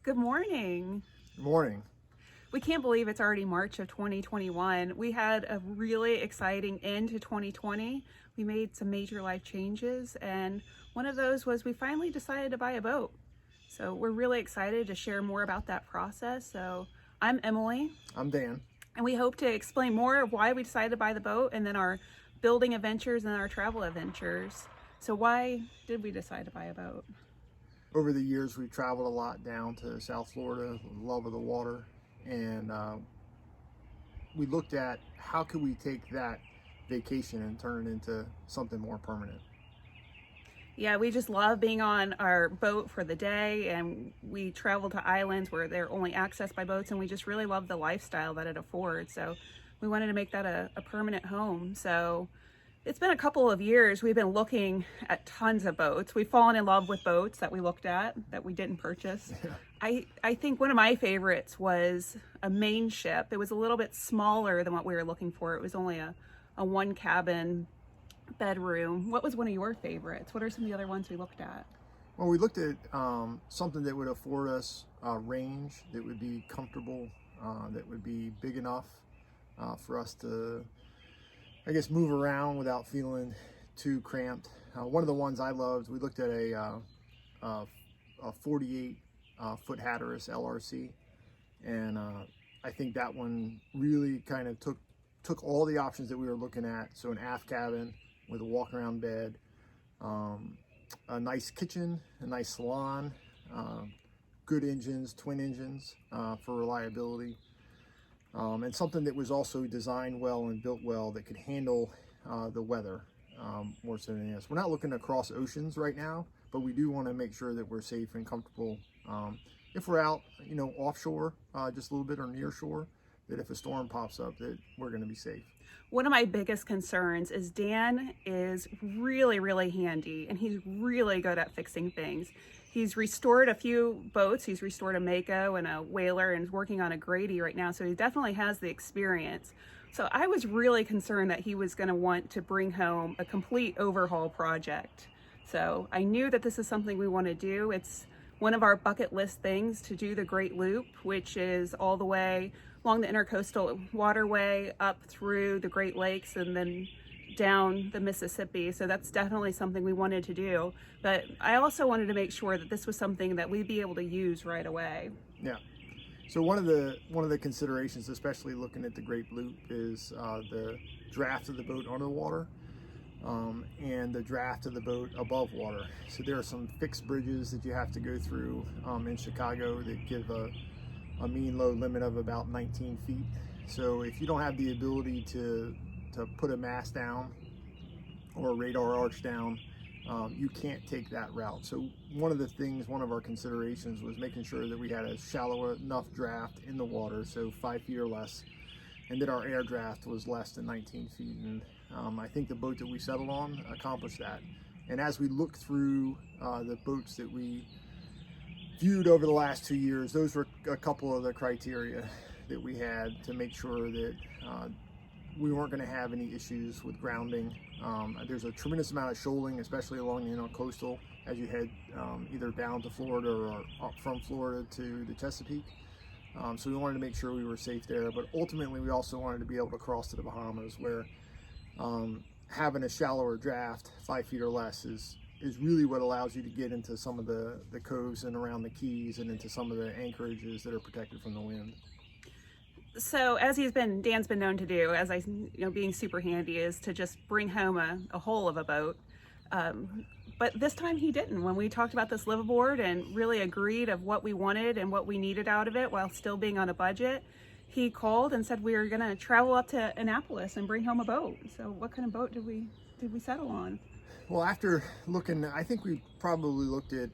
Good morning. Morning. We can't believe it's already March of 2021. We had a really exciting end to 2020. We made some major life changes, and one of those was we finally decided to buy a boat. So we're really excited to share more about that process. So I'm Emily, I'm Dan. and we hope to explain more of why we decided to buy the boat and then our building adventures and our travel adventures. So why did we decide to buy a boat? Over the years, we've traveled a lot down to South Florida, love of the water, and we looked at how could we take that vacation and turn it into something more permanent. Yeah, we just love being on our boat for the day, and we travel to islands where they're only accessed by boats, and we just really love the lifestyle that it affords. So we wanted to make that a permanent home. So it's been a couple of years. We've been looking at tons of boats. We've fallen in love with boats that we looked at that we didn't purchase. I think one of my favorites was a main ship. It was a little bit smaller than what we were looking for. It was only a one cabin bedroom. What was one of your favorites? What are some of the other ones we looked at? Well, we looked at something that would afford us range, that would be comfortable, that would be big enough for us to, I guess, move around without feeling too cramped. One of the ones I loved, we looked at a 48 foot Hatteras LRC, and I think that one really kind of took all the options that we were looking at. So an aft cabin with a walk around bed, a nice kitchen, a nice salon, good engines, twin engines for reliability. And something that was also designed well and built well that could handle the weather more so than anything else. We're not looking to cross oceans right now, but we do want to make sure that we're safe and comfortable. If we're out, offshore, just a little bit or near shore, that if a storm pops up, that we're going to be safe. One of my biggest concerns is Dan is really, really handy, and he's really good at fixing things. He's restored a few boats. He's restored a Mako and a whaler, and is working on a Grady right now. So he definitely has the experience. So I was really concerned that he was going to want to bring home a complete overhaul project. So I knew that this is something we want to do. It's one of our bucket list things to do the Great Loop, which is all the way along the Intercoastal Waterway up through the Great Lakes and then down the Mississippi. So that's definitely something we wanted to do. But I also wanted to make sure that this was something that we'd be able to use right away. Yeah. So one of the considerations, especially looking at the Great Loop, is the draft of the boat under the water and the draft of the boat above water. So there are some fixed bridges that you have to go through in Chicago that give a mean load limit of about 19 feet. So if you don't have the ability to put a mast down or a radar arch down, you can't take that route. So one of our considerations was making sure that we had a shallow enough draft in the water, so 5 feet or less, and that our air draft was less than 19 feet. And I think the boat that we settled on accomplished that. And as we look through the boats that we viewed over the last 2 years, those were a couple of the criteria that we had to make sure that we weren't going to have any issues with grounding. There's a tremendous amount of shoaling, especially along the intercoastal as you head either down to Florida or up from Florida to the Chesapeake. So we wanted to make sure we were safe there, but ultimately we also wanted to be able to cross to the Bahamas, where having a shallower draft, 5 feet or less, is really what allows you to get into some of the coves and around the keys and into some of the anchorages that are protected from the wind. So as Dan's been known to do, as being super handy, is to just bring home a whole of a boat. But this time he didn't. When we talked about this liveaboard and really agreed of what we wanted and what we needed out of it while still being on a budget, he called and said we were going to travel up to Annapolis and bring home a boat. So what kind of boat did we settle on? Well, after looking, I think we probably looked at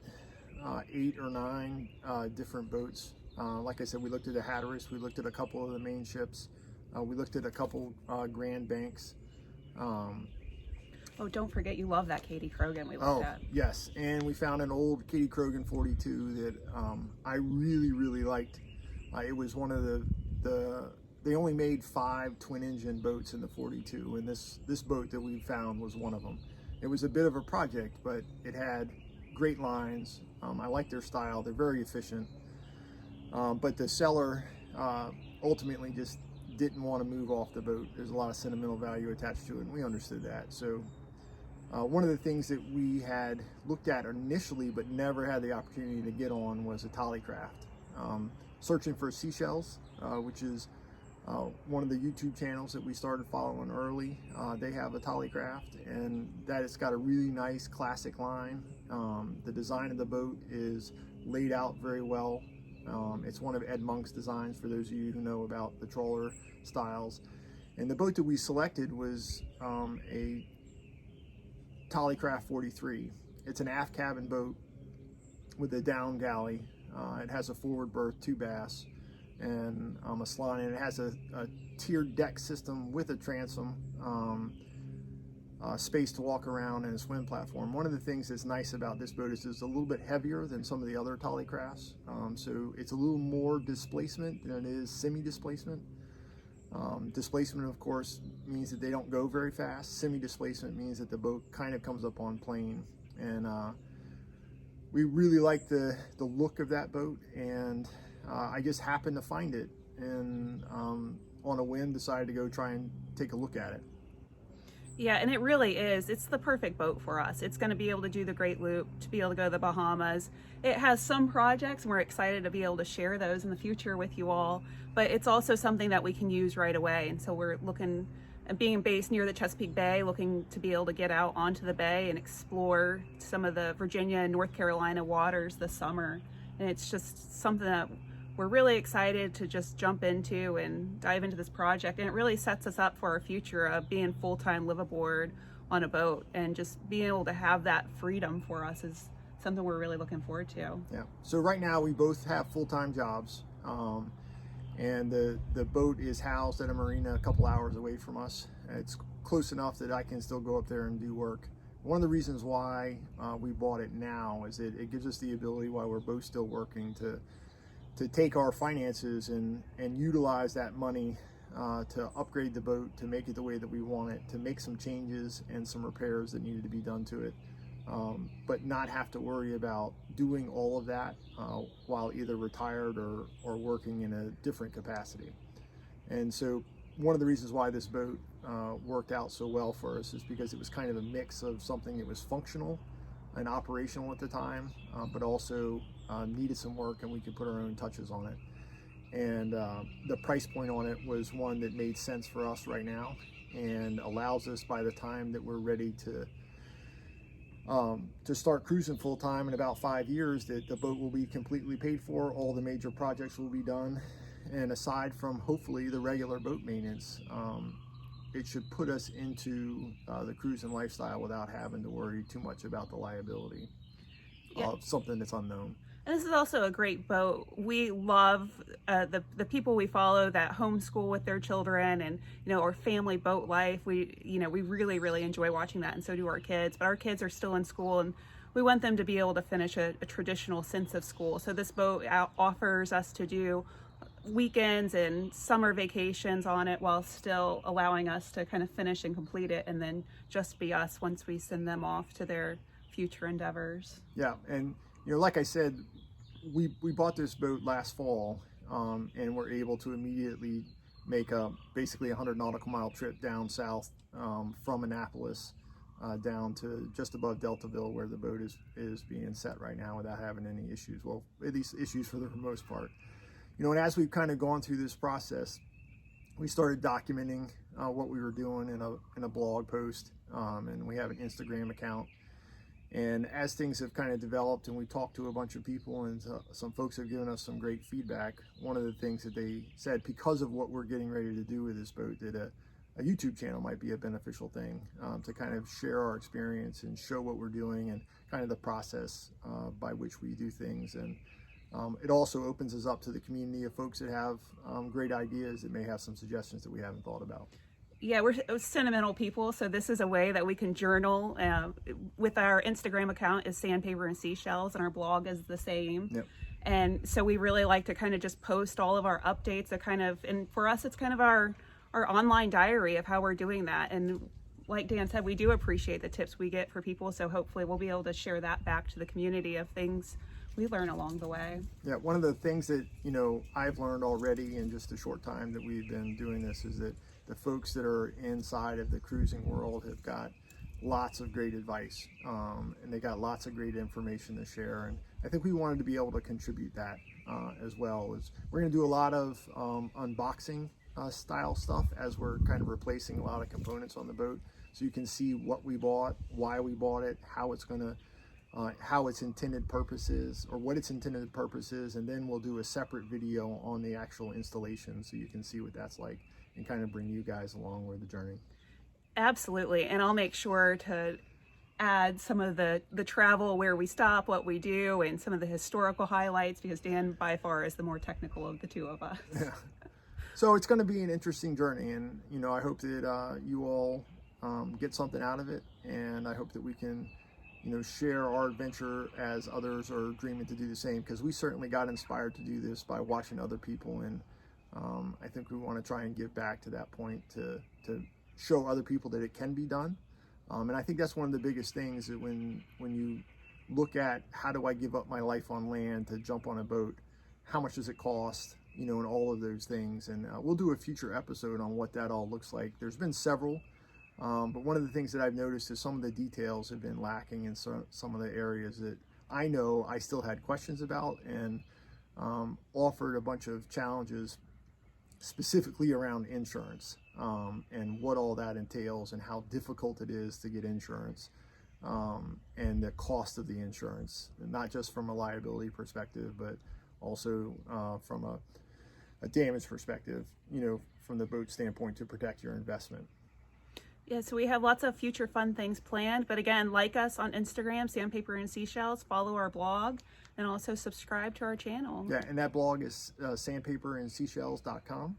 8 or 9 different boats. Like I said, we looked at the Hatteras, we looked at a couple of the main ships, we looked at a couple Grand Banks. Oh, don't forget, you love that Katie Krogan we looked at. Yes, and we found an old Katie Krogan 42 that I really, really liked. It was one of they only made 5 twin engine boats in the 42, and this boat that we found was one of them. It was a bit of a project, but it had great lines. I like their style. They're very efficient. But the seller ultimately just didn't want to move off the boat. There's a lot of sentimental value attached to it, and we understood that. So one of the things that we had looked at initially but never had the opportunity to get on was a Tollycraft. Searching for Seashells, which is one of the YouTube channels that we started following early. They have a Tollycraft, and that it's got a really nice classic line. The design of the boat is laid out very well. It's one of Ed Monk's designs, for those of you who know about the trawler styles. And the boat that we selected was a Tollycraft 43. It's an aft cabin boat with a down galley. It has a forward berth, 2 bass, and a slide, and it has a tiered deck system with a transom, space to walk around, and a swim platform. One of the things that's nice about this boat is it's a little bit heavier than some of the other Tollycrafts, so it's a little more displacement than it is semi-displacement. Displacement, of course, means that they don't go very fast. Semi-displacement means that the boat kind of comes up on plane, and we really like the look of that boat, and I just happened to find it, and on a whim decided to go try and take a look at it. Yeah, and it really is. It's the perfect boat for us. It's going to be able to do the Great Loop, to be able to go to the Bahamas. It has some projects, and we're excited to be able to share those in the future with you all. But it's also something that we can use right away. And so we're looking at being based near the Chesapeake Bay, looking to be able to get out onto the bay and explore some of the Virginia and North Carolina waters this summer. And it's just something that we're really excited to just jump into and dive into this project, and it really sets us up for our future of being full-time live aboard on a boat, and just being able to have that freedom for us is something we're really looking forward to. Yeah. So right now we both have full-time jobs, and the boat is housed at a marina a couple hours away from us. It's close enough that I can still go up there and do work. One of the reasons why we bought it now is that it gives us the ability, while we're both still working, to take our finances and utilize that money to upgrade the boat, to make it the way that we want it, to make some changes and some repairs that needed to be done to it, but not have to worry about doing all of that while either retired or working in a different capacity. And so one of the reasons why this boat worked out so well for us is because it was kind of a mix of something that was functional and operational at the time, but also needed some work, and we could put our own touches on it. And the price point on it was one that made sense for us right now, and allows us, by the time that we're ready to start cruising full time in about 5 years, that the boat will be completely paid for, all the major projects will be done, and aside from hopefully the regular boat maintenance, it should put us into the cruising lifestyle without having to worry too much about the liability of something that's unknown. And this is also a great boat. We love the people we follow that homeschool with their children, and our family boat life. We really, really enjoy watching that, and so do our kids. But our kids are still in school, and we want them to be able to finish a traditional sense of school. So this boat offers us to do weekends and summer vacations on it, while still allowing us to kind of finish and complete it, and then just be us once we send them off to their future endeavors. Yeah, and like I said, we bought this boat last fall, and we're able to immediately make basically a 100 nautical mile trip down south from Annapolis down to just above Deltaville, where the boat is being set right now, without having any issues. Well, at least issues for the most part. And as we've kind of gone through this process, we started documenting what we were doing in a blog post, and we have an Instagram account. And as things have kind of developed, and we talked to a bunch of people, and some folks have given us some great feedback, one of the things that they said, because of what we're getting ready to do with this boat, that a YouTube channel might be a beneficial thing, to kind of share our experience and show what we're doing, and kind of the process by which we do things. And it also opens us up to the community of folks that have great ideas, that may have some suggestions that we haven't thought about. Yeah, we're sentimental people, so this is a way that we can journal. With our Instagram account is Sandpaperandseashells, and our blog is the same. Yep. And so we really like to kind of just post all of our updates, and for us, it's kind of our online diary of how we're doing that. And like Dan said, we do appreciate the tips we get for people. So hopefully we'll be able to share that back to the community of things we learn along the way. Yeah, one of the things that, I've learned already in just a short time that we've been doing this is that the folks that are inside of the cruising world have got lots of great advice, and they got lots of great information to share. And I think we wanted to be able to contribute that as well. We're going to do a lot of unboxing style stuff as we're kind of replacing a lot of components on the boat, so you can see what we bought, why we bought it, how its intended purposes, or what its intended purpose is, and then we'll do a separate video on the actual installation so you can see what that's like and kind of bring you guys along with the journey. Absolutely, and I'll make sure to add some of the travel, where we stop, what we do, and some of the historical highlights, because Dan by far is the more technical of the two of us. Yeah. So it's going to be an interesting journey, and I hope that you all get something out of it, and I hope that we can share our adventure as others are dreaming to do the same, because we certainly got inspired to do this by watching other people, and I think we want to try and give back to that point to show other people that it can be done. And I think that's one of the biggest things, that when you look at how do I give up my life on land to jump on a boat, how much does it cost, and all of those things. And we'll do a future episode on what that all looks like. There's been several, but one of the things that I've noticed is some of the details have been lacking in some of the areas that I know I still had questions about, and offered a bunch of challenges specifically around insurance, and what all that entails, and how difficult it is to get insurance, and the cost of the insurance, not just from a liability perspective, but also from a damage perspective, from the boat standpoint, to protect your investment. Yeah, so we have lots of future fun things planned. But again, like us on Instagram, Sandpaper and Seashells, follow our blog, and also subscribe to our channel. Yeah, and that blog is sandpaperandseashells.com.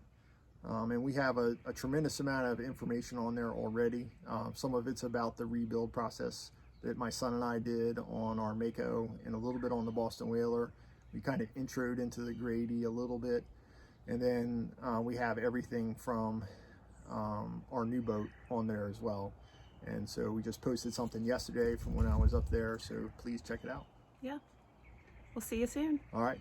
And we have a tremendous amount of information on there already. Some of it's about the rebuild process that my son and I did on our Mako, and a little bit on the Boston Whaler. We kind of introed into the Grady a little bit. And then we have everything from our new boat on there as well. And so we just posted something yesterday from when I was up there, so please check it out. Yeah. We'll see you soon. All right.